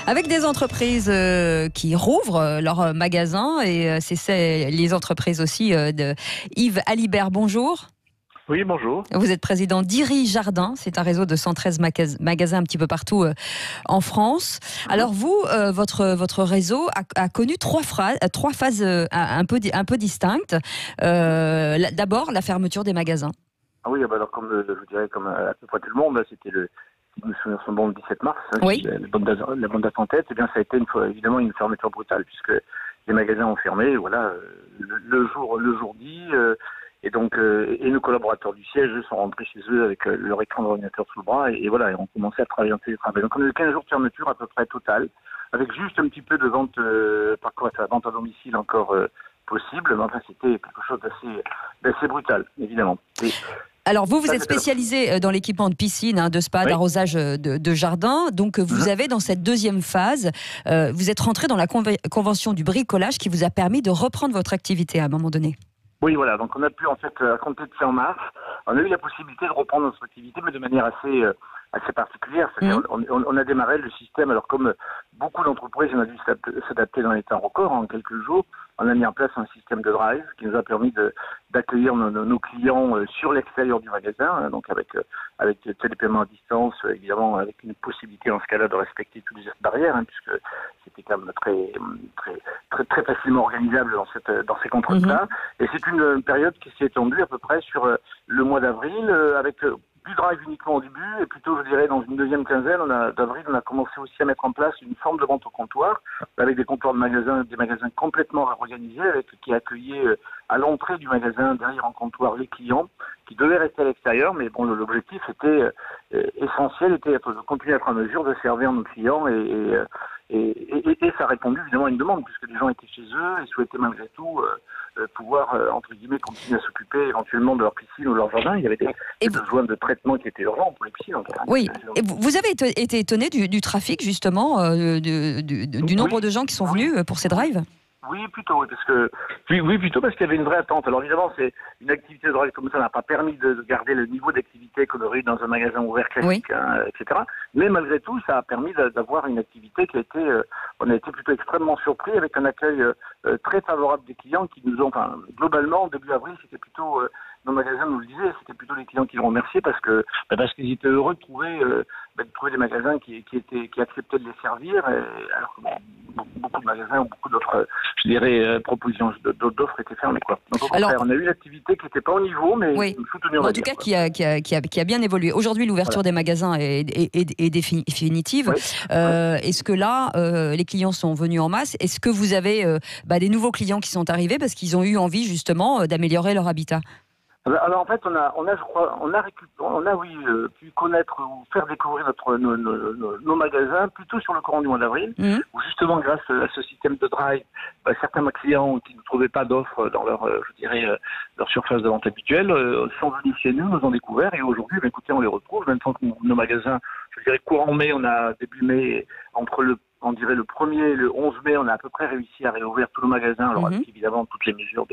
Avec des entreprises qui rouvrent leurs magasins et c'est les entreprises aussi de Yves Alibert. Bonjour. Oui, bonjour. Vous êtes président d'Iri Jardin, c'est un réseau de 113 magasins un petit peu partout en France. Alors vous, votre réseau a connu trois phases un peu distinctes. D'abord, la fermeture des magasins. Ah oui, alors comme je dirais comme à peu près tout le monde, c'était si mes souvenirs sont bons, le 17 mars, oui. La bonne date en tête, eh bien ça a été évidemment une fermeture brutale puisque les magasins ont fermé, voilà, le jour dit. Et donc, et nos collaborateurs du siège sont rentrés chez eux avec leur écran d'ordinateur sous le bras et voilà, et ont commencé à travailler en télétravail. Donc on a eu 15 jours de fermeture à peu près totale, avec juste un petit peu de vente, vente à domicile encore possible, mais enfin c'était quelque chose d'assez brutal, évidemment. Alors vous êtes spécialisé dans l'équipement de piscine, de spa, d'arrosage de jardin. Donc vous avez dans cette deuxième phase, vous êtes rentré dans la convention du bricolage qui vous a permis de reprendre votre activité à un moment donné. Oui, voilà. Donc, on a pu, en fait, à compter de fin mars, on a eu la possibilité de reprendre notre activité, mais de manière assez particulière. C'est-à-dire, on a démarré le système, alors comme beaucoup d'entreprises, on a dû s'adapter dans les temps records, en quelques jours. On a mis en place un système de drive qui nous a permis d'accueillir nos clients sur l'extérieur du magasin, donc avec les paiements à distance, évidemment, avec une possibilité, en ce cas-là, de respecter toutes les barrières, puisque c'était quand même très facilement organisable dans ces contraintes-là. Et c'est une période qui s'est étendue à peu près sur le mois d'avril, avec du drive uniquement au début, et plutôt, je dirais, dans une deuxième quinzaine d'avril, on a commencé aussi à mettre en place une forme de vente au comptoir, avec des comptoirs de magasins, des magasins complètement réorganisés, qui accueillaient à l'entrée du magasin, derrière en comptoir, les clients, qui devaient rester à l'extérieur, mais bon, l'objectif était essentiel, était de continuer à être en mesure de servir nos clients, et ça a répondu évidemment à une demande, puisque les gens étaient chez eux et souhaitaient malgré tout pouvoir, entre guillemets, continuer à s'occuper éventuellement de leur piscine ou de leur jardin. Il y avait des besoins de traitement qui étaient urgents pour les piscines. Oui, et vous avez été étonné du trafic, justement, du nombre de gens qui sont venus pour ces drives ? Oui, plutôt, parce qu'il y avait une vraie attente. Alors évidemment, c'est une activité de drive comme ça n'a pas permis de garder le niveau d'activité qu'on aurait eu dans un magasin ouvert classique, etc. Mais malgré tout, ça a permis d'avoir une activité qui a été, on a été plutôt extrêmement surpris avec un accueil très favorable des clients qui nous ont, globalement, début avril, c'était plutôt, nos magasins nous le disaient, c'était plutôt les clients qui nous remerciaient parce qu'ils étaient heureux de trouver des magasins qui acceptaient de les servir, alors que beaucoup de magasins ou beaucoup d'autres, je dirais, propositions d'offres étaient fermées, quoi. Donc au contraire, on a eu une activité qui n'était pas au niveau, mais soutenue. En tout cas, qui a bien évolué. Aujourd'hui, l'ouverture des magasins est définitive. Est-ce que là, les clients sont venus en masse ? Est-ce que vous avez des nouveaux clients qui sont arrivés parce qu'ils ont eu envie justement d'améliorer leur habitat ? Alors en fait, on a pu connaître ou faire découvrir nos magasins plutôt sur le courant du mois d'avril, où justement grâce à ce système de drive, certains clients qui ne trouvaient pas d'offres dans leur surface de vente habituelle sont venus chez nous ont découvert, et aujourd'hui, écoutez, on les retrouve. Maintenant que nos magasins, je dirais courant mai, on a début mai, on dirait le 1er et le 11 mai, on a à peu près réussi à réouvrir tous nos magasins, alors avec évidemment toutes les mesures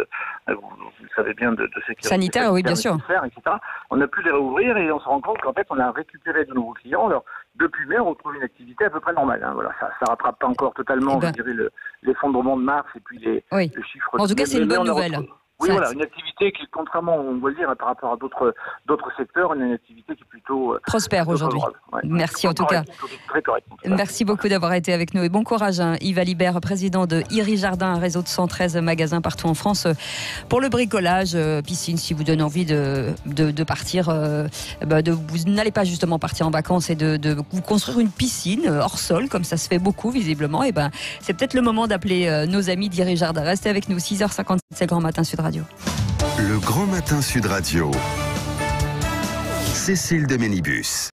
vous savez bien, de sécurité sanitaire, oui, bien sûr, etc. On a pu les réouvrir et on se rend compte qu'en fait, on a récupéré de nouveaux clients. Alors, depuis mai, on retrouve une activité à peu près normale. Voilà, ça rattrape pas encore totalement, je dirais, l'effondrement de mars et puis le chiffre. En tout cas, c'est une bonne nouvelle. Oui, voilà, une activité qui, contrairement, on va le dire, par rapport à d'autres secteurs, une activité qui est plutôt prospère aujourd'hui. Merci en tout cas. Très correct. Merci beaucoup d'avoir été avec nous et bon courage, Yves Alibert, président de Iri Jardin, un réseau de 113 magasins partout en France pour le bricolage, piscine. Si vous donne envie de partir, vous n'allez pas justement partir en vacances et de vous construire une piscine hors sol, comme ça se fait beaucoup visiblement, et c'est peut-être le moment d'appeler nos amis d'Iri Jardin. Restez avec nous, 6h57, c'est le Grand Matin Sud Radio. Le Grand Matin Sud Radio. Cécile de Ménibus.